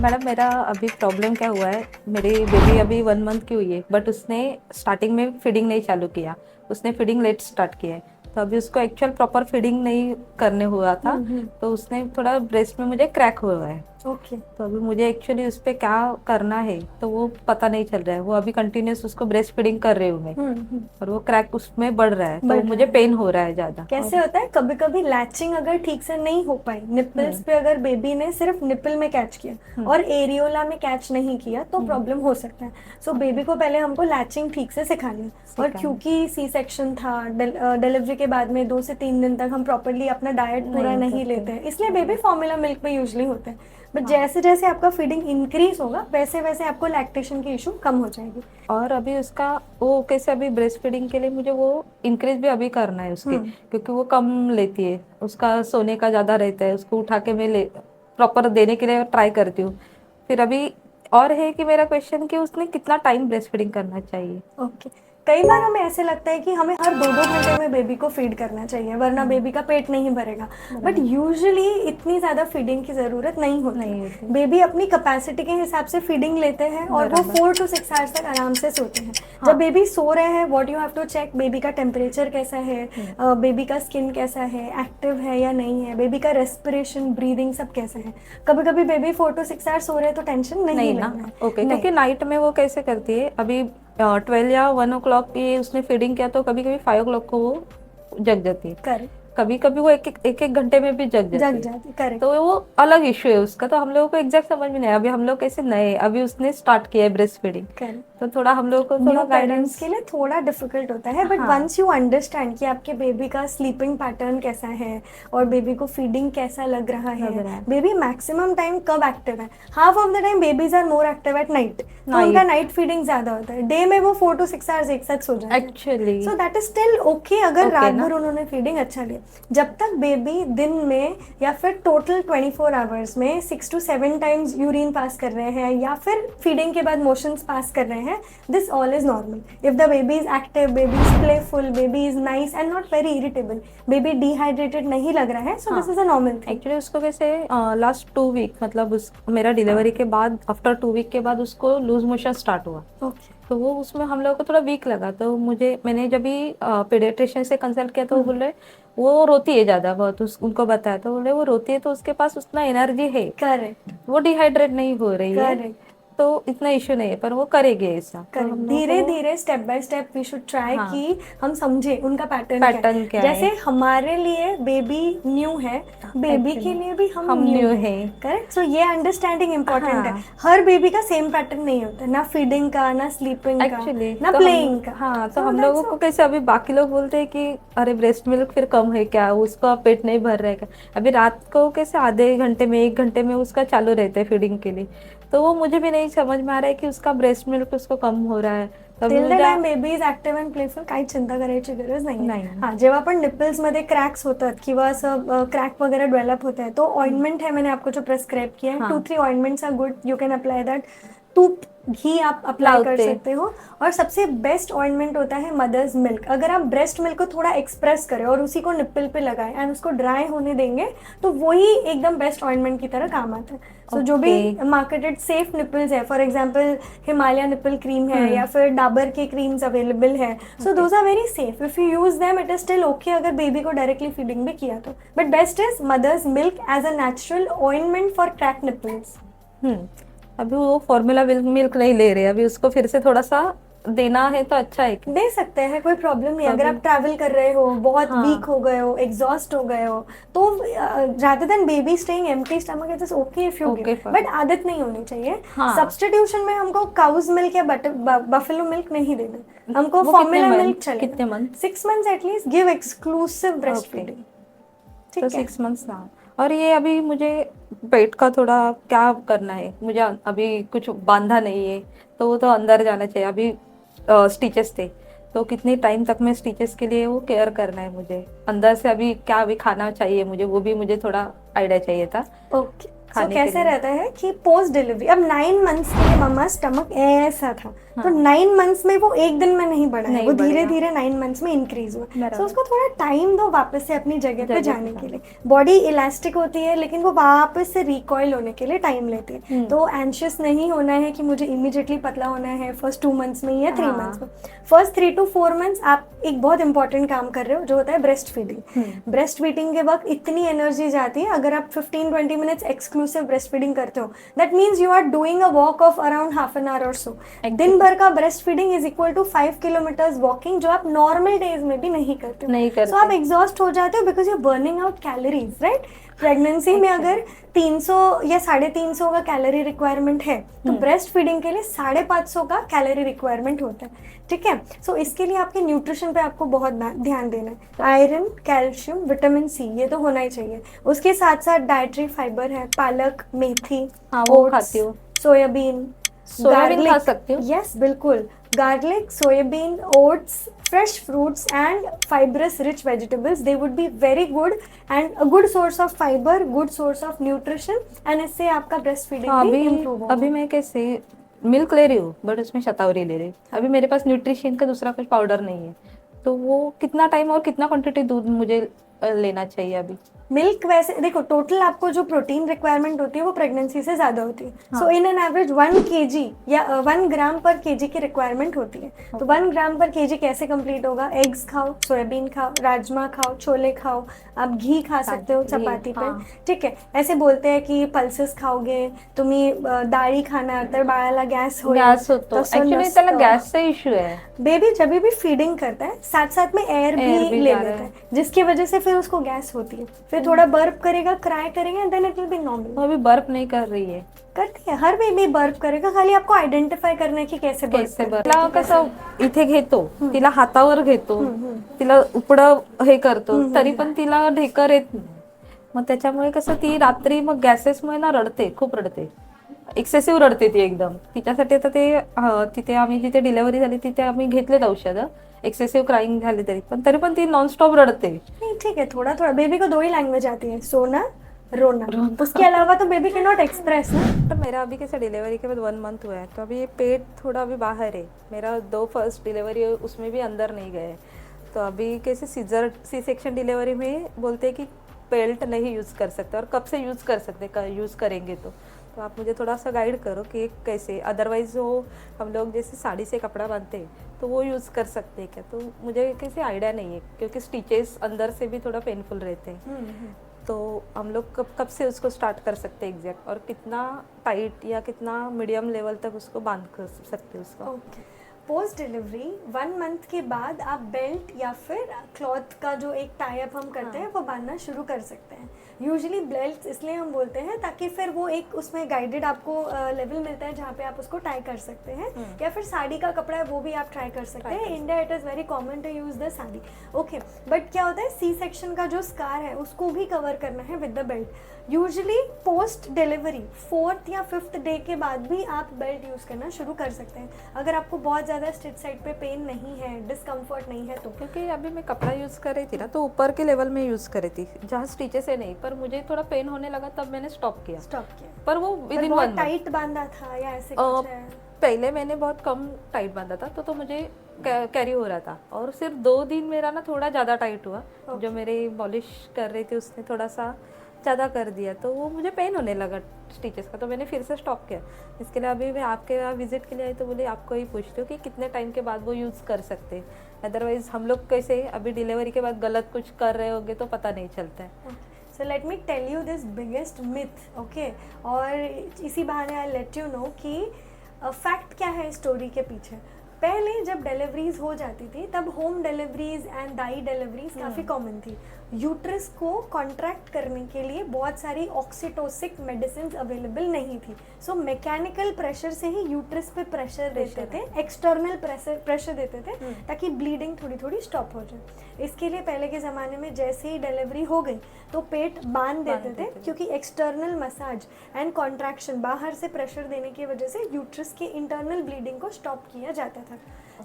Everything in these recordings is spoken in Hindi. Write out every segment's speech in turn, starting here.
मैडम मेरा अभी प्रॉब्लम क्या हुआ है, मेरी बेबी अभी 1 मंथ की हुई है, बट उसने स्टार्टिंग में फीडिंग नहीं चालू किया। उसने फीडिंग लेट स्टार्ट किया है, तो अभी उसको एक्चुअल प्रॉपर फीडिंग नहीं करने हुआ था। तो उसने थोड़ा ब्रेस्ट में मुझे क्रैक हुआ है। ओके। तो अभी मुझे एक्चुअली उस पे क्या करना है तो वो पता नहीं चल रहा है। वो अभी कंटिन्यूस उसको ब्रेस्ट फीडिंग कर रही हूँ मैं, और वो क्रैक उसमें बढ़ रहा है, तो बढ़ रहा मुझे है। पेन हो रहा है ज़्यादा। कैसे और होता है, कभी कभी लैचिंग अगर ठीक से नहीं हो पाई निपल्स हम्म पे, अगर बेबी ने सिर्फ निपल में कैच किया हम्म और एरियोला में कैच नहीं किया तो हम्म प्रॉब्लम हो सकता है। सो बेबी को पहले हमको लैचिंग ठीक से सिखानी है। और सिखाना क्योंकि सी सेक्शन था, डिलीवरी के बाद में 2 से 3 दिन तक हम प्रॉपरली अपना डाइट पूरा नहीं नहीं करते। लेते हैं, इसलिए बेबी फॉर्मूला मिल्क पे यूजली होते हैं। बट हाँ। जैसे जैसे आपका फीडिंग इंक्रीज होगा वैसे वैसे आपको लैक्टेशन की इशू कम हो जाएगी। और अभी उसका वो कैसे, अभी ब्रेस्ट फीडिंग के लिए मुझे वो इंक्रीज भी अभी करना है उसके, हम्म। क्योंकि वो कम लेती है। उसका सोने का ज़्यादा रहता है, उसको उठा के मैं ले प्रॉपर देने के लिए ट्राई करती हूँ। फिर अभी और है कि मेरा क्वेश्चन कि उसने कितना टाइम ब्रेस्ट फीडिंग करना चाहिए। ओके। कई बार हमें ऐसे लगता है कि हमें हर 2-2 घंटे में बेबी को फीड करना चाहिए वरना हम्म, बेबी का पेट नहीं भरेगा। बट बराबर। यूजुअली इतनी ज़्यादा फीडिंग की ज़रूरत नहीं होती। नहीं होती। बेबी अपनी कैपेसिटी के हिसाब से फीडिंग लेते हैं और वो बराबर। 4 to 6 आवर्स तक आराम से सोते हैं। जब हाँ। बेबी सो रहे हैं what you have to check, baby का टेम्परेचर कैसा है, हम्म, बेबी का स्किन कैसा है, एक्टिव है या नहीं है, बेबी का रेस्पिरेशन ब्रीदिंग सब कैसा है। कभी कभी बेबी 4 to 6 आवर्स सो रहे हैं तो टेंशन नहीं नहीं ना। लेना है। ओके, नहीं। क्योंकि नाइट में वो कैसे करती है, अभी 12 या 1 o'clock की उसने फीडिंग किया तो कभी कभी 5 o'clock को वो जग जाती है। करेक्ट। कभी कभी वो एक एक घंटे में भी जग जाती जग है। जाती, करेक्ट। तो वो अलग इश्यू है उसका, तो हम लोगों को एग्जैक्ट समझ में नहीं आया। अभी हम लोग कैसे नए, अभी उसने स्टार्ट किया है ब्रेस्ट फीडिंग, करेक्ट। तो थोड़ा हम लोग को न्यू थोड़ा पेरेंट्स गाइडेंस। के लिए थोड़ा डिफिकल्ट होता है, बट हाँ। वंस यू अंडरस्टैंड कि आपके बेबी का स्लीपिंग पैटर्न कैसा है और बेबी को फीडिंग कैसा लग रहा लग है, रहा है। बेबी मैक्सिमम टाइम कब एक्टिव है, half of the time babies are more active at night, तो उनका नाइट। नाइट फीडिंग ज्यादा होता है। डे में वो 4 to 6 आवर्स एक साथ सो जाते हैं। Actually. So that is still okay अगर ओके रात ना। भर उन्होंने फीडिंग अच्छा लिया। जब तक बेबी दिन में या फिर टोटल 24 आवर्स में 6 to 7 टाइम्स यूरिन पास कर रहे हैं या फिर फीडिंग के बाद मोशंस पास कर रहे हैं, this all is normal. If the baby is active, baby is playful, baby is nice and not very irritable, baby dehydrated नहीं लग रहा है, so हाँ, this is a normal thing. Actually उसको कैसे लास्ट 2 वीक, मतलब उस मेरा डिलीवरी के बाद आफ्टर 2 वीक के बाद उसको लूज मोशन स्टार्ट हुआ। Okay. तो वो उसमें हम लोग को थोड़ा वीक लगा, तो मैंने जब भी पीडियाट्रिशियन से कंसल्ट किया तो वो बोले वो रोती है ज़्यादा बहुत। उनको बताया तो बोले वो रोती है तो उसके पास उतना एनर्जी है, Correct. वो डिहाइड्रेट नहीं हो रही है, Correct. तो इतना इश्यू नहीं है, पर वो करेगी ऐसा। तो करेक्ट। हम लोग धीरे को धीरे step by step we should try हाँ, कि हम समझे उनका पैटर्न क्या पैटर्न है। क्या है। जैसे हमारे लिए बेबी न्यू है, बेबी के एक्चुअली लिए भी हम हम न्यू न्यू है। है। करेक्ट। सो ये अंडरस्टैंडिंग इंपॉर्टेंट है। हाँ, हर बेबी का सेम पैटर्न नहीं होता, ना फीडिंग का, ना स्लीपिंग का, एक्चुअली ना तो हम, प्लेइंग का। हाँ, तो सो हम दैट्स लोगों को कैसे, अभी बाकी लोग बोलते हैं कि अरे ब्रेस्ट मिल्क फिर कम है क्या, उसका पेट नहीं भर रहा है क्या। अभी रात को कैसे आधे घंटे में 1 घंटे में उसका चालू रहता है फीडिंग के लिए, तो वो मुझे भी नहीं समझ में आ रहा है कि उसका ब्रेस्ट मिल्क उसको कम हो रहा है। तो अभी टिल द मुझे time baby is active and playful काही चिंता करायची गरज नाही आहे. नहीं। हां, जेव्हा पण निपल्समध्ये क्रॅक्स होतात किंवा असं क्रॅक वगैरह डेव्हलप होता है तो ऑइंटमेंट है, मैंने आपको जो प्रेस्क्राइब किया है, हाँ, 2-3 ointments are good, you can apply that. तूप घी आप अप्लाई कर लाते। सकते हो। और सबसे बेस्ट ऑइंटमेंट होता है मदर्स मिल्क। अगर आप ब्रेस्ट मिल्क को थोड़ा एक्सप्रेस करें और उसी को निप्पल पे लगाएं एंड उसको ड्राई होने देंगे तो वही एकदम बेस्ट ऑइंटमेंट की तरह काम आता है। सो जो भी ओके। मार्केटेड सेफ निपल्स है, for example Himalaya nipple cream है या हम्म। फिर डाबर के क्रीम्स अवेलेबल है, so okay. Those are very safe if you use them. It is still okay अगर बेबी को डायरेक्टली फीडिंग भी किया तो, but best is mother's milk as a natural ointment for crack nipples. Hmm. अभी वो फॉर्मूला मिल्क नहीं ले रहे, अभी उसको फिर से थोड़ा सा देना है तो अच्छा है क्या? दे सकते हैं, कोई प्रॉब्लम नहीं। तो अगर अभी आप ट्रैवल कर रहे हो, बहुत वीक हाँ। हो गए हो, एग्जॉस्ट हो गए हो, तो rather than baby staying empty stomach it is okay if you give, okay for. But आदत नहीं होनी चाहिए। हाँ। सब्स्टिट्यूशन में हमको काउज मिल्क या बटर बफेलो मिल्क नहीं देना, हमको वो फॉर्मूला मिल्क कितने चलेगा। Month? 6 months at least give exclusive breast okay, feeding. तो ठीक है। 6 मंथ्स ना। और ये अभी मुझे पेट का थोड़ा क्या करना है, मुझे अभी कुछ बांधा नहीं है, तो वो तो अंदर जाना चाहिए। अभी स्टिचेस थे, तो कितने टाइम तक मैं स्टिचेस के लिए वो केयर करना है मुझे, अंदर से अभी क्या अभी खाना चाहिए मुझे, वो भी मुझे थोड़ा आइडिया चाहिए था। ओके। खाने के कैसे लिए। रहता है कि पोस्ट डिलीवरी अब 9 मंथ्स के लिए मम्मा स्टमक ऐसा था, तो 9 मंथ्स में वो एक दिन में नहीं बढ़ा है, नहीं वो धीरे बढ़ेगा। धीरे 9 मंथ्स में इंक्रीज हुआ। बराबर। सो उसको थोड़ा टाइम दो वापस से अपनी जगह पे जगह जाने पे के लिए। बॉडी इलास्टिक होती है लेकिन वो वापस से रिकॉइल होने के लिए टाइम लेती है। तो एंशियस नहीं होना है कि मुझे इमीडिएटली पतला होना है फर्स्ट 2 मंथ्स में या 3 मंथ्स में। फर्स्ट 3 to 4 मंथ्स आप एक बहुत इंपॉर्टेंट काम कर रहे हो जो होता है ब्रेस्ट फीडिंग। ब्रेस्ट फीडिंग के वक्त इतनी एनर्जी जाती है, अगर आप 15-20 मिनट्स एक्सक्लूसिव ब्रेस्ट फीडिंग करते हो, that means you are doing a walk of around half an hour और सो। दिन भर का breast feeding is equal to 5 kilometres walking, जो आप नॉर्मल डेज में भी नहीं करते हो। नहीं करते। सो आप एग्जॉस्ट हो जाते हो because you are burning out calories, right. Pregnancy में अगर 300 या 350 का कैलोरी रिक्वायरमेंट है तो ब्रेस्ट फीडिंग के लिए 550 का कैलोरी रिक्वायरमेंट होता है, ठीक है। सो इसके लिए आपके न्यूट्रिशन पे आपको बहुत ध्यान देना है। आयरन, कैल्शियम, विटामिन सी ये तो होना ही चाहिए। उसके साथ साथ डाइटरी फाइबर है, पालक, मेथी, हाँ, वो ओट्स, खाती हूँ। सोयाबीन खा सकती हूँ। यस बिल्कुल, garlic, soybean, oats, fresh fruits and fibrous rich vegetables, they would be very good and a good source of fiber, good source of nutrition, and इससे आपका breast feeding भी improve होगा। अभी मैं कैसे मिल्क ले रही हूँ बट उसमें शतावरी ले रही हूँ। अभी मेरे पास न्यूट्रिशन का दूसरा कुछ पाउडर नहीं है, तो वो कितना टाइम और कितना क्वांटिटी दूध मुझे लेना चाहिए अभी? मिल्क वैसे देखो, टोटल आपको जो प्रोटीन रिक्वायरमेंट होती है वो प्रेगनेंसी से ज़्यादा होती है। सो इन एन एवरेज 1 kg या 1 ग्राम पर kg की रिक्वायरमेंट होती है। तो 1 ग्राम पर kg कैसे कंप्लीट होगा? एग्स खाओ, सोयाबीन खाओ, राजमा खाओ, छोले खाओ, आप घी खा सकते हो चपाती पे, ठीक है। ऐसे बोलते हैं कि पल्सेस खाओगे तुम्हें दाढ़ी खाना तर बाळाला गॅस होईल, तसं एक्चुअली त्याला नसतं। गॅसचा इश्यू है। बेबी जब भी फीडिंग करता है साथ साथ में एयर भी ले लेता है, जिसकी वजह से फिर उसको गैस होती है, फिर थोड़ा बर्प करेगा, क्राई करेगा, then it will be normal. वो अभी बर्प नहीं कर रही है। करती है, हर बेबी बर्प करेगा, खाली आपको आयडेंटिफाय करणे की कैसे तिला कसं इथे घेतो, तिला हातावर घेतो, तिला उपडं हे करतो, तरी पण तिला ढेकर येत नाही। मग त्याच्यामुळे कसं ती रात्री मग गॅसेसमुळे ना रडते, खूप रडते, एक्सेसिव्ह रडते ती एकदम। तिच्यासाठी आता ते तिथे आम्ही जिथे डिलिव्हरी झाली तिथे आम्ही घेतलेत औषधं, एक्सेसिव्ह क्राइंग झाली तरी पण ती नॉनस्टॉप रडते। नहीं ठीक है, थोड़ा थोड़ा, बेबी को 2 ही लैंग्वेज आती है, सोना, रोना, उसके अलावा तो बेबी कैन नॉट एक्सप्रेस ना। तो मेरा अभी कैसे डिलीवरी के बाद 1 मंथ हुआ है, तो अभी पेट थोड़ा अभी बाहर है। मेरा 2 फर्स्ट डिलीवरी उसमें भी अंदर नहीं गए, तो अभी कैसे सी सेक्शन डिलीवरी में बोलते हैं कि बेल्ट नहीं यूज़ कर सकते, और कब से यूज़ कर सकते, यूज़ करेंगे तो आप मुझे थोड़ा सा गाइड करो कि कैसे, अदरवाइज वो हम लोग जैसे साड़ी से कपड़ा बांधते हैं तो वो यूज़ कर सकते हैं क्या? तो मुझे कैसे आइडिया नहीं है, क्योंकि स्टिचेस अंदर से भी थोड़ा पेनफुल रहते हैं। तो हम लोग कब से उसको स्टार्ट कर सकते हैं एग्जैक्ट, और कितना टाइट या कितना मीडियम लेवल तक उसको बांध कर सकते हैं उसको? ओके, पोस्ट डिलीवरी 1 मंथ के बाद आप बेल्ट या फिर क्लॉथ का जो एक टाई अप हम करते हैं वो बांधना शुरू कर सकते हैं। यूजुअली बेल्ट इसलिए हम बोलते हैं ताकि फिर वो एक उसमें गाइडेड आपको लेवल मिलता है जहाँ पे आप उसको टाई कर सकते हैं, या फिर साड़ी का कपड़ा है वो भी आप ट्राई कर सकते हैं। India it is very common to use the sari, okay. But क्या होता है, सी सेक्शन का जो स्कार है उसको भी कवर करना है with the belt. Usually post delivery 4th या 5th डे के बाद भी आप बेल्ट यूज़ करना शुरू कर सकते हैं, अगर आपको बहुत ज़्यादा स्टिच साइड पे पेन नहीं है, डिस्कम्फर्ट नहीं है तो। क्योंकि अभी मैं कपड़ा यूज़ कर रही थी ना, तो ऊपर के लेवल में यूज़ कर रही थी जहाँ स्टिचेस है नहीं, पर मुझे थोड़ा पेन होने लगा तब मैंने स्टॉप किया। पर वो विद इन 1 मंथ टाइट बांधा था या ऐसे कुछ है? पहले मैंने बहुत कम टाइट बांधा था, तो मुझे कैरी हो रहा था, और सिर्फ 2 दिन मेरा ना थोड़ा ज़्यादा टाइट हुआ। जो मेरे पॉलिश कर रही थी उसने थोड़ा सा ज़्यादा कर दिया, तो वो मुझे पेन होने लगा स्टिचेस का, तो मैंने फिर से स्टॉप किया। इसके लिए अभी मैं आपके यहाँ विजिट के लिए आई, तो बोले आपको ही पूछती हूँ कि कितने टाइम के बाद वो यूज़ कर सकते हैं, अदरवाइज हम लोग कैसे अभी डिलीवरी के बाद गलत कुछ कर रहे होंगे तो पता नहीं चलता है। So let me tell you this biggest myth, okay? और इसी बहाने आई लेट यू नो कि फैक्ट क्या है स्टोरी के पीछे। पहले जब डिलीवरीज हो जाती थी तब home deliveries and thy deliveries काफ़ी कॉमन थी। यूट्रस को कॉन्ट्रैक्ट करने के लिए बहुत सारी ऑक्सीटोसिक मेडिसिन अवेलेबल नहीं थी। सो मैकेनिकल प्रेशर से ही यूट्रस पे प्रेशर देते थे, एक्सटर्नल प्रेशर देते थे ताकि ब्लीडिंग थोड़ी थोड़ी स्टॉप हो जाए। इसके लिए पहले के ज़माने में जैसे ही डिलीवरी हो गई तो पेट बांध देते थे, क्योंकि एक्सटर्नल मसाज एंड कॉन्ट्रैक्शन, बाहर से प्रेशर देने की वजह से यूट्रस के इंटरनल ब्लीडिंग को स्टॉप किया जाता था।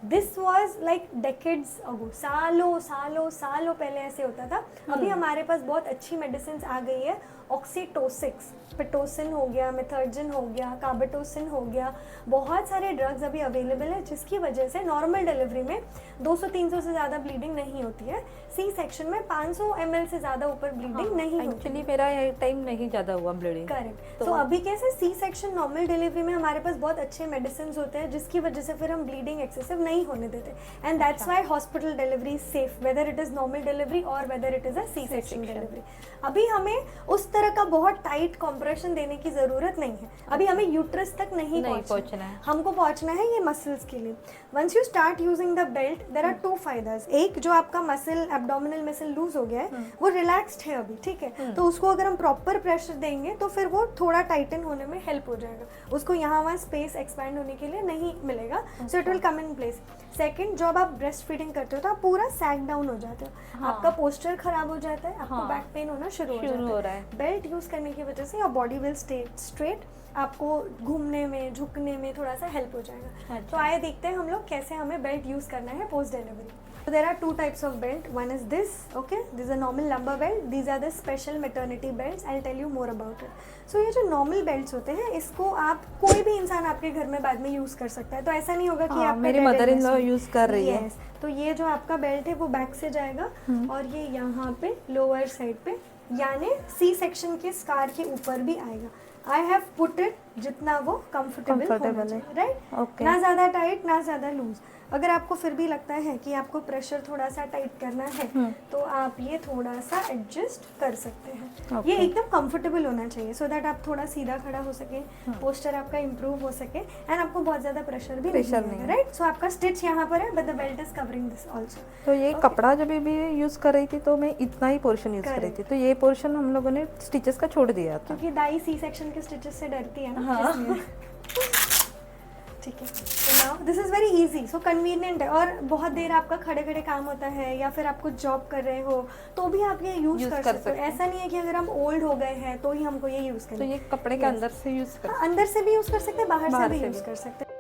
दिस वॉज लाइक डेकेड्स अगो, सालों सालों सालों पहले ऐसे होता था। अभी हमारे पास बहुत अच्छी मेडिसिन आ गई है ऑक्सीटोसिक्स, पिटोसिन हो गया, मिथर्जिन हो गया, कार्बाटोसिन हो गया, बहुत सारे ड्रग्स अभी अवेलेबल है जिसकी वजह से नॉर्मल डिलीवरी में 200-300 से ज़्यादा ब्लीडिंग नहीं होती है। सी सेक्शन में 500 ml से ज़्यादा ऊपर ब्लीडिंग नहीं होती। एक्चुअली मेरा टाइम नहीं ज़्यादा हुआ ब्लीडिंग। करेक्ट। तो अभी कैसे सी सेक्शन नॉर्मल डिलीवरी में हमारे पास बहुत अच्छे मेडिसिन होते हैं जिसकी वजह से फिर हम ब्लीडिंग एक्सेसिव नहीं होने देते, and that's why hospital delivery safe, whether it is normal delivery और whether it is a C section delivery. अभी हमें उस तरह का बहुत टाइट कंप्रेशन देने की जरूरत नहीं है, अभी हमें यूट्रस तक नहीं पहुंचना है, हमको पहुंचना है ये मसल्स के लिए। Once you start using the belt there are 2 फायदास। एक, जो आपका मसल एब्डोमिनल मसल लूज हो गया है वो रिलैक्स्ड है अभी, ठीक है, तो उसको अगर हम प्रॉपर प्रेशर देंगे तो फिर वो थोड़ा टाइटन होने में हेल्प हो जाएगा, उसको यहाँ वहाँ स्पेस एक्सपैंड होने के लिए नहीं मिलेगा, so it will come in place. Second, जब आप ब्रेस्ट फीडिंग करते हो तो आप पूरा सैग डाउन हो जाते हो, आपका पोस्चर खराब हो जाता है, आपको बैक पेन होना शुरू हो रहा है। बेल्ट यूज करने की वजह से your body will stay straight, आपको घूमने में झुकने में थोड़ा सा हेल्प हो जाएगा। तो आइए देखते हैं हम लोग कैसे हमें बेल्ट यूज करना है post delivery. So there are 2 types of belt. One is this, okay? This is a normal lumbar belt. These are the special maternity belts. I'll tell you more about it. So ये जो normal belts होते हैं, इसको आप कोई भी इंसान आपके घर में बाद में यूज कर सकता है, तो ऐसा नहीं होगा कि आप मेरी मदर इन लॉ यूज कर रही है। तो ये जो आपका बेल्ट है वो बैक से जाएगा और ये यहाँ पे लोअर साइड पे, यानी सी सेक्शन के स्कार के ऊपर भी आएगा। आई हैव पुट इट जितना वो कंफर्टेबल होना चाहिए, राइट? ना ज़्यादा टाइट ना ज़्यादा लूज। अगर आपको फिर भी लगता है कि आपको प्रेशर थोड़ा सा टाइट करना है तो आप ये थोड़ा सा एडजस्ट कर सकते हैं। ये एकदम कंफर्टेबल होना चाहिए सो दैट आप थोड़ा सीधा खड़ा हो सके, पोस्चर आपका इंप्रूव हो सके, एंड आपको बहुत ज़्यादा प्रेशर भी नहीं, राइट? सो आपका स्टिच यहाँ पर है but the belt is covering this also. तो ये कपड़ा जब भी यूज कर रही थी तो मैं इतना ही पोर्शन यूज कर रही थी, तो ये पोर्शन हम लोगों ने स्टिचेस का छोड़ दिया था क्योंकि दाई सी सेक्शन के स्टिचेस से डरती है ना। ठीक है, तो now this is very easy, so convenient है, और बहुत देर आपका खड़े खड़े काम होता है या फिर आप कुछ जॉब कर रहे हो तो भी आप ये यूज कर सकते हो। ऐसा नहीं है कि अगर हम ओल्ड हो गए हैं तो ही हमको ये यूज करना। तो ये कपड़े के अंदर से यूज कर, अंदर से भी यूज कर सकते हैं, बाहर से भी यूज कर सकते हैं।